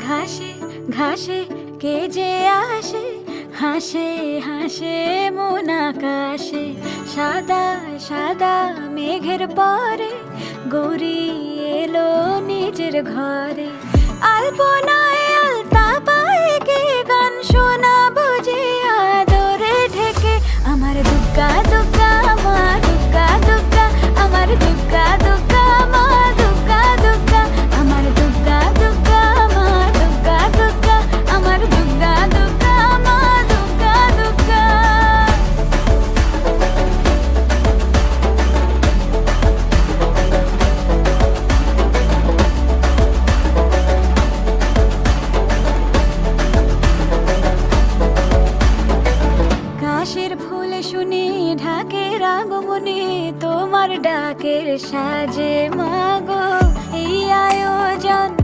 ঘাসে ঘাসে কে যে আসে, হাসে হাসে মন আকাশে। সাদা সাদা মেঘের পরে গৌরী এলো নিজের ঘরে। আলপনা